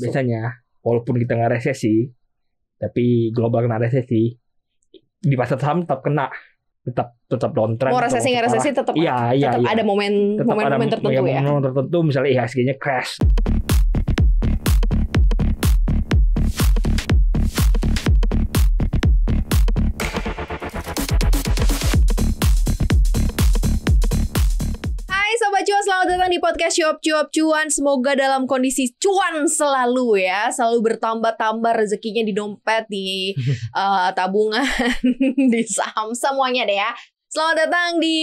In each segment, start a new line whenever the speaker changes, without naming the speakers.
biasanya walaupun kita nggak resesi, tapi global kena resesi, di pasar saham tetap kena, tetap downtrend.
Mau resesi nggak resesi tetap ada momen tertentu ya.
Momen tertentu, misalnya IHSG-nya crash.
Selamat datang di podcast Cuap Cuan. Semoga dalam kondisi cuan selalu ya. Selalu bertambah-tambah rezekinya di dompet, di tabungan, di saham, semuanya deh ya. Selamat datang di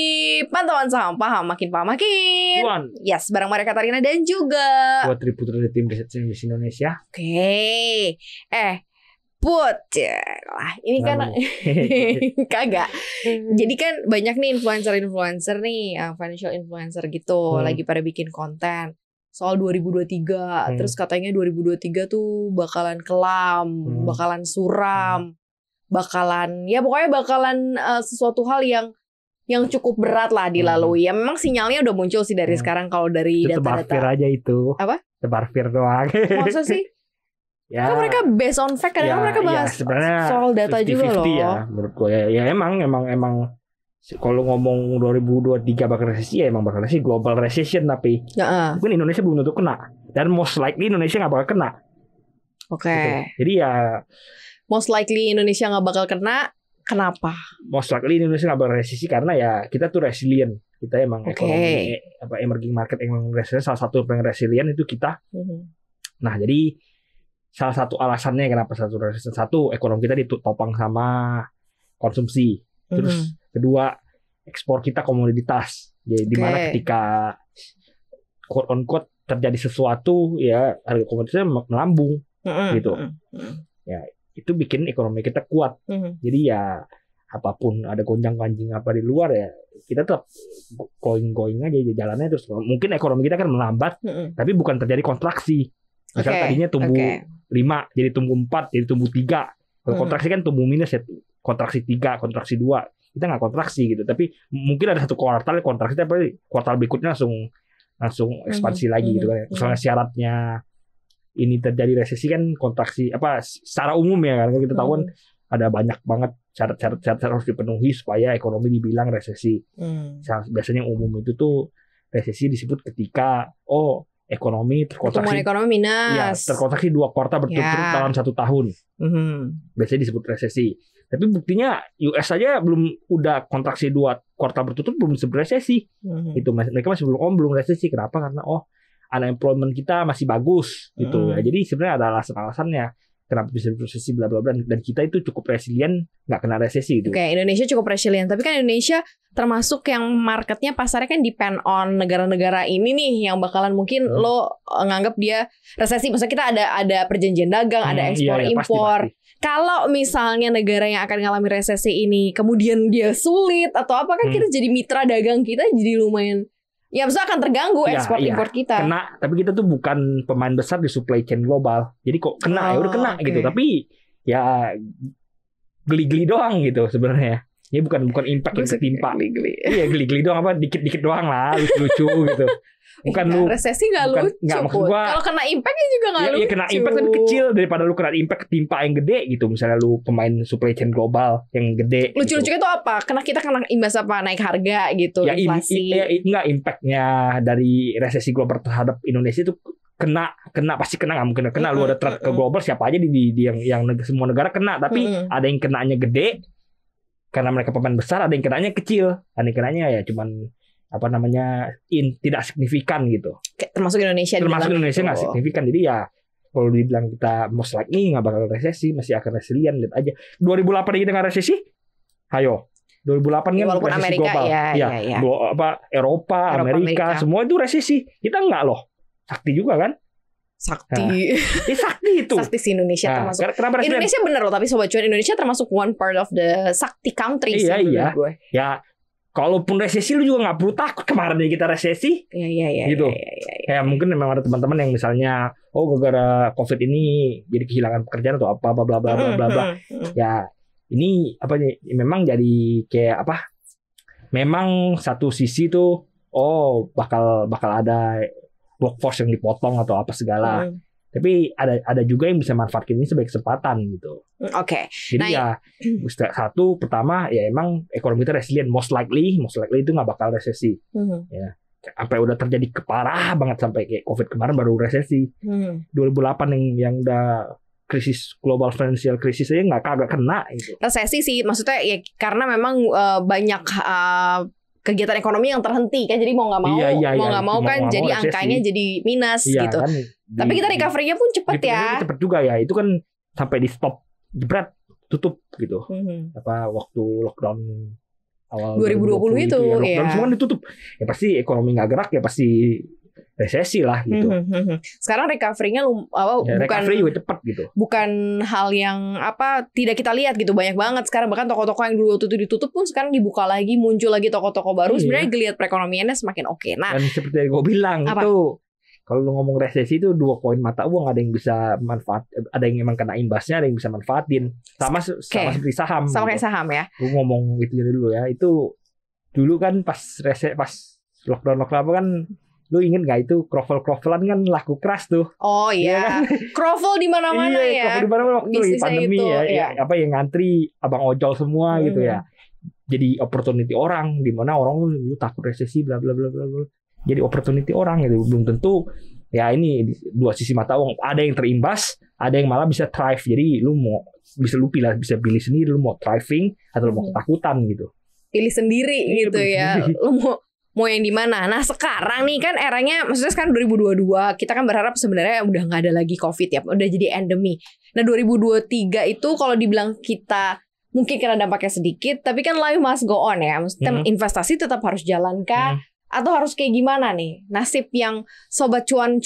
Pantauan Saham, paham makin
Cuan.
Yes, bareng Maria Katarina dan juga
buat Triputra dari tim riset Service Indonesia.
Oke. Put lah, ini kan kagak. Jadi kan banyak nih influencer nih, financial influencer gitu, lagi pada bikin konten soal 2023. Terus katanya 2023 tuh bakalan kelam, bakalan suram, bakalan sesuatu hal yang cukup berat lah dilalui. Ya memang sinyalnya udah muncul sih dari sekarang kalau dari data-data.
Tebar aja itu.
Apa?
Tebar doang.
Masa sih?
Ya,
kan mereka based on fact, kadang mereka bahas soal data 50-50 juga loh.
Ya, menurut gue ya emang kalau ngomong 2023 bakal resesi ya emang bakal resesi, global recession, tapi mungkin Indonesia belum tentu kena, dan most likely Indonesia nggak bakal kena.
Oke.
Gitu. Jadi ya
most likely Indonesia nggak bakal kena. Kenapa? Most
likely Indonesia nggak bakal resesi karena ya kita tuh resilient. Kita emang ekonomi emerging market emang resilient. Salah satu yang resilient itu kita. Nah jadi salah satu alasannya kenapa satu ekonomi kita ditopang sama konsumsi, terus kedua ekspor kita komoditas, jadi dimana ketika quote on quote terjadi sesuatu ya harga komoditasnya melambung gitu, ya itu bikin ekonomi kita kuat. Jadi ya apapun ada gonjang-ganjing apa di luar ya kita tetap going aja jalannya terus. Mungkin ekonomi kita kan melambat, tapi bukan terjadi kontraksi. Misalnya tadinya tumbuh 5 jadi tumbuh 4 jadi tumbuh 3. Kalau kontraksi kan tumbuh minus ya, kontraksi 3, kontraksi 2. Kita nggak kontraksi gitu, tapi mungkin ada satu kuartal kontraksi, tapi kuartal berikutnya langsung ekspansi lagi gitu kan. Misalnya syaratnya ini terjadi resesi kan kontraksi apa secara umum ya kan kita tahu kan ada banyak banget syarat harus dipenuhi supaya ekonomi dibilang resesi. Biasanya umum itu tuh resesi disebut ketika ekonomi terkontraksi.
Pertumbuhan ekonomi minus.
Ya, terkontraksi 2 kuartal berturut-turut dalam 1 tahun. Biasanya disebut resesi. Tapi buktinya US saja udah kontraksi 2 kuartal berturut-turut belum disebut resesi. Itu mereka masih belum resesi. Kenapa? Karena unemployment kita masih bagus gitu ya. Jadi sebenarnya ada alasan-alasannya kenapa bisa resesi bla bla bla, dan kita itu cukup resilient nggak kena resesi gitu.
Indonesia cukup resilient, tapi kan Indonesia termasuk yang marketnya pasarnya kan depend on negara-negara ini nih yang bakalan mungkin lo nganggap dia resesi. Maksudnya kita ada perjanjian dagang, ada ekspor impor. Kalau misalnya negara yang akan ngalami resesi ini kemudian dia sulit atau apa, kan kita jadi mitra dagang kita jadi lumayan. Ya maksudnya akan terganggu ekspor impor kita.
Kena, tapi kita tuh bukan pemain besar di supply chain global. Jadi kok kena ya udah kena gitu. Tapi ya geli-geli doang gitu sebenarnya. Ya bukan impact yang ketimpa. Iya geli-geli doang, apa dikit-dikit doang lah, lucu-lucu gitu. Bukan lu
resesi nggak lucu. Kalau kena impactnya juga nggak lucu.
Iya kena impact tapi kecil daripada lu kena impact ketimpa yang gede gitu. Misalnya lu pemain supply chain global yang gede.
Lucu-lucunya itu apa? Kita kena imbas apa? Naik harga gitu,
ya,
inflasi.
Enggak, impactnya dari resesi global terhadap Indonesia itu kena pasti kena, nggak mungkin kena. Lu ada threat ke global siapa aja di yang semua negara kena. Tapi ada yang kenanya gede karena mereka pemain besar, ada yang kenanya kecil, ada yang kenanya ya cuman tidak signifikan gitu.
Termasuk Indonesia
nggak signifikan. Jadi ya kalau dibilang kita most likely nggak bakal resesi, masih akan resilient. Lihat aja 2008 kita nggak resesi, ayo 2008 kan
walaupun
resesi
Amerika
global ya. Eropa, Amerika semua itu resesi, kita nggak loh. Sakti juga kan.
Sakti
itu.
Sakti si Indonesia termasuk. Indonesia bener loh, tapi sobat cuan, Indonesia termasuk one part of the Sakti country sih menurut gue.
Ya kalaupun resesi lu juga nggak perlu takut. Kemarin kita resesi.
Iya.
Gitu. Ya mungkin memang ada teman-teman yang misalnya gara-gara COVID ini jadi kehilangan pekerjaan atau apa bla bla bla. Ya ini memang jadi kayak apa? Memang satu sisi tuh bakal ada workforce yang dipotong atau apa segala. Tapi ada juga yang bisa manfaatkan ini sebagai kesempatan gitu.
Oke.
Jadi satu pertama ya emang ekonomi itu resilient, most likely itu nggak bakal resesi. Ya. Sampai udah terjadi keparah banget sampai kayak COVID kemarin baru resesi. 2008 yang udah krisis global financial krisis aja kagak kena gitu.
Resesi sih maksudnya ya karena memang banyak kegiatan ekonomi yang terhenti kan, jadi mau nggak mau kan jadi resesi. Angkanya jadi minus gitu. Kan, tapi kita recovery-nya pun cepet ya.
Cepet juga ya. Itu kan sampai di stop, jebret, tutup gitu. Apa waktu lockdown awal 2020 itu ya. Lockdown semua ditutup. Ya pasti ekonomi nggak gerak ya pasti resesi lah gitu.
Sekarang recovery-nya bukan
recovery juga cepet gitu.
Bukan hal yang tidak kita lihat gitu, banyak banget sekarang, bahkan toko-toko yang dulu waktu itu ditutup pun sekarang dibuka lagi, muncul lagi toko-toko baru. Sebenarnya geliat perekonomiannya semakin oke. Nah,
dan seperti yang gue bilang itu kalau lu ngomong resesi itu dua koin mata uang, ada yang bisa manfaat, ada yang emang kena imbasnya, ada yang bisa manfaatin. Sama seperti saham. Sama
kayak saham ya.
Gue ngomong itu dulu ya. Itu dulu kan pas lockdown kan, lu inget gak itu krovel-krovelan kan laku keras tuh.
Oh iya. Krovel di mana-mana ya.
Krovel di mana-mana waktu pandemi itu, ya. Apa yang ngantri abang ojol semua gitu ya. Jadi opportunity orang, di mana orang lu takut resesi bla bla bla bla. Jadi opportunity orang gitu. Belum tentu ya, ini dua sisi mata uang. Ada yang terimbas, ada yang malah bisa thrive. Jadi lu bisa pilih sendiri lu mau thriving atau lu mau ketakutan gitu.
Pilih sendiri gitu ya. Lu mau yang di mana? Nah sekarang nih kan eranya, maksudnya sekarang 2022, kita kan berharap sebenarnya udah nggak ada lagi COVID ya, udah jadi endemi. Nah 2023 itu kalau dibilang kita mungkin karena dampaknya sedikit, tapi kan life must go on ya. Maksudnya investasi tetap harus jalankan atau harus kayak gimana nih? Nasib yang sobat cuan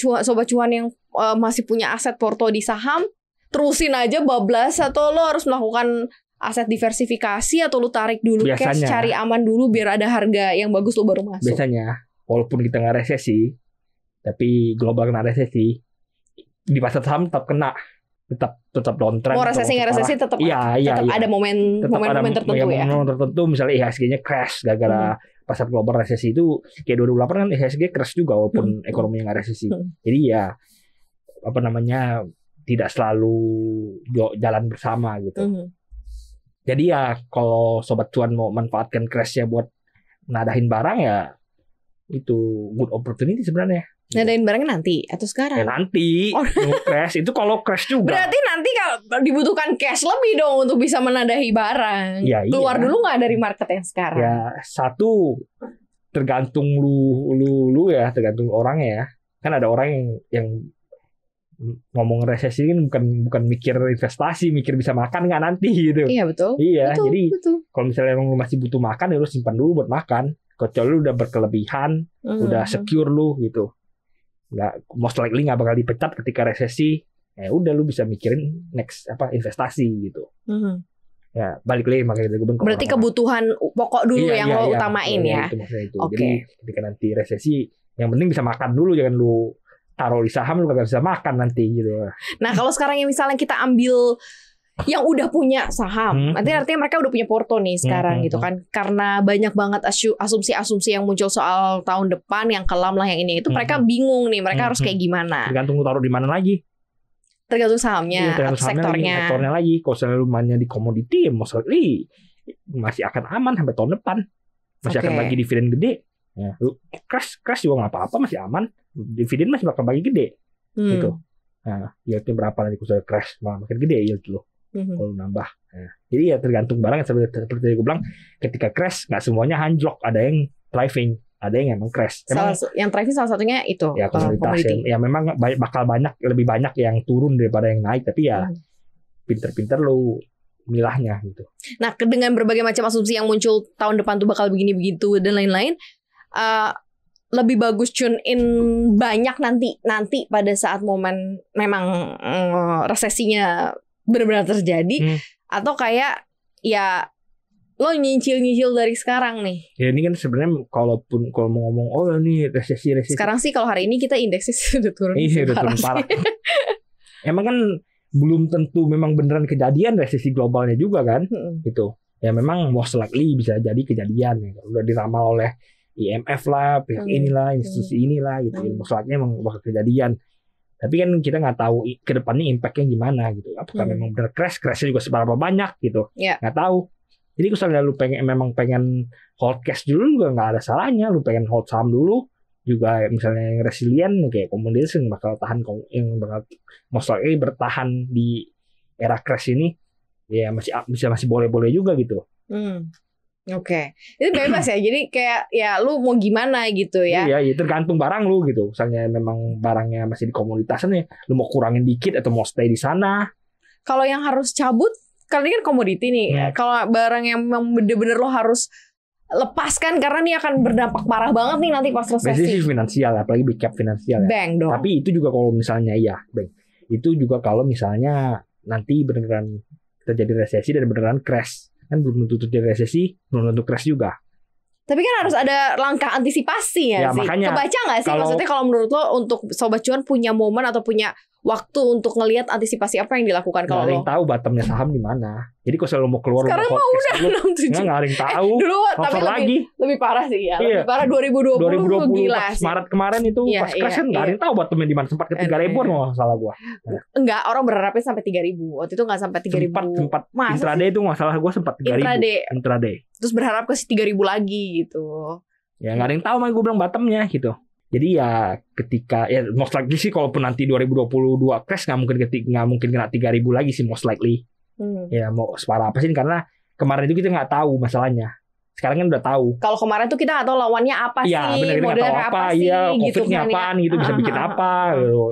yang masih punya aset porto di saham, terusin aja bablas atau lo harus melakukan aset diversifikasi atau lu tarik dulu cash, cari aman dulu biar ada harga yang bagus lu baru masuk.
Biasanya walaupun kita nggak resesi, tapi global kena resesi, di pasar saham tetap kena, tetap downtrend.
Mau resesi nggak resesi tetap ada momen tertentu ya.
Momen tertentu, misalnya IHSG-nya crash gara-gara pasar global resesi itu kayak 2008 kan IHSG crash juga walaupun ekonominya nggak resesi. Jadi ya tidak selalu jalan bersama gitu. Jadi ya kalau sobat cuan mau manfaatkan crash-nya buat nadahin barang ya itu good opportunity sebenarnya.
Nadahin barangnya nanti atau sekarang?
Ya nanti. Crash itu kalau crash juga.
Berarti nanti kalau dibutuhkan cash lebih dong untuk bisa menadahi barang. Ya, keluar dulu nggak dari market yang sekarang?
Ya satu tergantung lu ya, tergantung orangnya ya. Kan ada orang yang ngomong resesi kan bukan mikir investasi, mikir bisa makan nggak nanti gitu.
Iya betul.
Iya, jadi kalau misalnya lu masih butuh makan ya lu simpan dulu buat makan. Kecuali lu udah berkelebihan, udah secure lu gitu. Most likely nggak bakal dipecat ketika resesi. Ya udah lu bisa mikirin next investasi gitu. Ya balik lagi makanya gue bilang.
Berarti kebutuhan pokok dulu yang lo utamain ya.
Itu. Jadi ketika nanti resesi, yang penting bisa makan dulu, jangan lu taruh di saham lu gak bisa makan nanti gitu.
Nah kalau sekarang yang misalnya kita ambil yang udah punya saham, artinya mereka udah punya porto nih sekarang gitu kan, karena banyak banget asumsi-asumsi yang muncul soal tahun depan yang kelam lah yang ini itu, mereka bingung nih mereka harus kayak gimana.
Tergantung lu taruh di mana lagi.
Tergantung sahamnya, sektornya
lagi. Kalau misalnya lu mainnya di komoditi, most likely masih akan aman sampai tahun depan, masih akan bagi dividen gede. Ya, lu crash juga nggak apa-apa, masih aman. Dividen masih bakal bagi gede gitu. Nah, yieldnya berapa nanti kalau crash makin gede yield lo kalau nambah. Nah, jadi ya tergantung barang, seperti gue bilang, ketika crash nggak semuanya anjlok, ada yang thriving, ada yang emang crash.
Yang thriving salah satunya itu
ya komoditas ya memang bakal lebih banyak yang turun daripada yang naik, tapi ya pinter-pinter lo milahnya gitu.
Nah dengan berbagai macam asumsi yang muncul tahun depan tuh bakal begini begitu dan lain-lain, lebih bagus tune in banyak nanti pada saat momen memang resesinya benar-benar terjadi, atau kayak ya lo nyicil dari sekarang nih.
Ya ini kan sebenarnya kalau mau ngomong ini resesi.
Sekarang sih kalau hari ini kita indeksnya sudah turun.
Iya udah turun parah. Emang kan belum tentu memang beneran kejadian resesi globalnya juga kan, gitu. Ya memang most likely bisa jadi kejadian ya. Udah diramal oleh IMF lah, pihak inilah, institusi inilah gitu. Most likely emang bakal kejadian. Tapi kan kita nggak tahu ke depannya impactnya gimana gitu. Apakah memang benar crashnya juga seberapa banyak gitu. Nggak tahu. Jadi misalnya lu pengen hold cash dulu juga nggak ada salahnya. Lu pengen hold saham dulu juga, misalnya yang resilient kayak komoditas yang bakal tahan, yang bakal most likely bertahan di era crash ini, ya masih boleh-boleh juga gitu.
Oke. Itu bebas ya. Jadi kayak ya lu mau gimana gitu ya.
Iya, tergantung barang lu gitu. Misalnya memang barangnya masih di komoditasan ya, lu mau kurangin dikit atau mau stay di sana.
Kalau yang harus cabut, karena ini kan komoditi nih. Kalau barang yang memang bener-bener lo harus lepaskan karena ini akan berdampak parah banget nih nanti pas resesi.
Resesi finansial, apalagi big cap finansial ya.
Bank dong.
Tapi itu juga kalau misalnya bank. Itu juga kalau misalnya nanti beneran terjadi resesi dan beneran crash. Kan belum tentu terjadi resesi, belum tentu crash juga.
Tapi kan harus ada langkah antisipasi ya sih. Makanya, kebaca nggak sih? Maksudnya kalau menurut lo untuk Sobat Cuan punya momen atau punya waktu untuk ngelihat antisipasi apa yang dilakukan kalau lo?
Nggak ada yang tahu bottomnya saham di mana. Jadi kalau selalu mau keluar,
sekarang mah udah
67. Nggak ada yang tahu.
Dulu tapi lebih parah sih ya. Lebih parah 2020 gila sih.
Maret kemarin itu pas crash kan nggak ada yang tahu bottomnya di mana. Sempat ke 3.000 nggak salah gua.
Enggak, orang berharapnya sampai 3.000. Waktu itu nggak sampai 3.000.
Sempat intraday itu nggak salah gua sempat 3.000. Intraday.
Terus berharap ke 3.000 lagi gitu.
Ya nggak ada yang tahu, mah gue bilang bottomnya gitu. Jadi ya ketika ya most likely sih kalaupun nanti 2022 crash nggak mungkin kena 3.000 lagi sih most likely. Ya mau separah apa sih, karena kemarin itu kita nggak tahu masalahnya. Sekarang kan udah tahu. Kalau
kemarin tuh kita nggak tahu lawannya apa sih,
modelnya apa sih, COVID-nya
gitu,
apaan gitu, bisa bikin apa,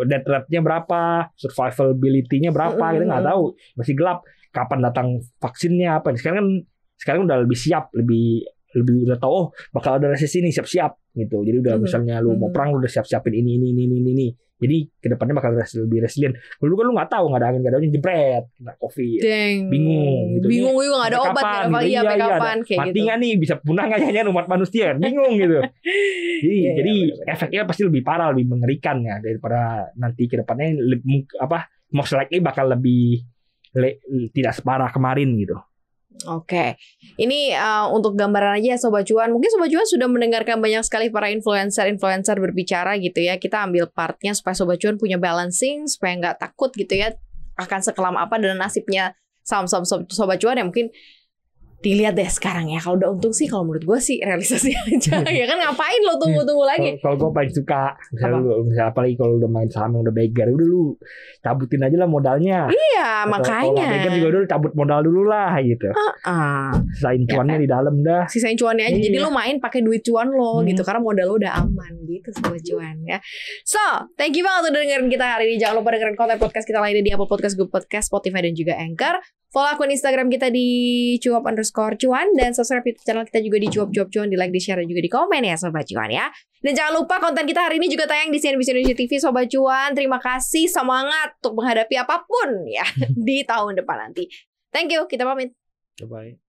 death rate-nya berapa, survivability-nya berapa, kita nggak tahu, masih gelap. Kapan datang vaksinnya apa? Sekarang udah lebih siap, lebih udah tahu bakal ada resesi nih, siap-siap gitu. Jadi udah misalnya lu mau perang lu udah siap-siapin ini. Jadi kedepannya bakal lebih resilient. Dulu kan lu nggak tahu, nggak ada angin, nggak ada hujan, jebret kena COVID. Bingung gitu.
Bingung juga nggak ada obat, nggak ada
iya,
kapan kayak
mati
gitu.
nggak nih, bisa punah nggak ya umat manusia, bingung gitu. Jadi efeknya pasti lebih parah, lebih mengerikan ya daripada nanti kedepannya most likely bakal lebih tidak separah kemarin gitu.
Oke, ini untuk gambaran aja ya Sobat Cuan. Mungkin Sobat Cuan sudah mendengarkan banyak sekali para influencer berbicara gitu ya. Kita ambil partnya supaya Sobat Cuan punya balancing, supaya nggak takut gitu ya akan sekelam apa dan nasibnya saham-saham Sobat Cuan ya. Mungkin dilihat deh sekarang ya. Kalau udah untung sih, kalau menurut gue sih realisasi aja. Ya kan, ngapain lo tunggu lagi?
Kalau gue paling suka, misalnya apalagi kalau udah main saham yang udah beggar, udah lu cabutin aja lah modalnya.
Iya,
atau
makanya.
Kalau beggar juga dulu cabut modal dulu lah gitu. Sisain cuannya di dalam dah.
Sisain cuannya aja. Jadi lu main pakai duit cuan lo gitu, karena modal lo udah aman gitu Sobat Cuan ya. So, thank you banget udah dengerin kita hari ini. Jangan lupa dengerin konten podcast kita lainnya di Apple Podcast, Google Podcast, Spotify dan juga Anchor. Follow akun Instagram kita di cuap_cuan dan subscribe YouTube channel kita juga di cuap_cuan, di like, di share dan juga di komen ya Sobat Cuan ya. Dan jangan lupa konten kita hari ini juga tayang di CNBC Indonesia TV Sobat Cuan. Terima kasih, semangat untuk menghadapi apapun ya di tahun depan nanti. Thank you, kita pamit.
Bye.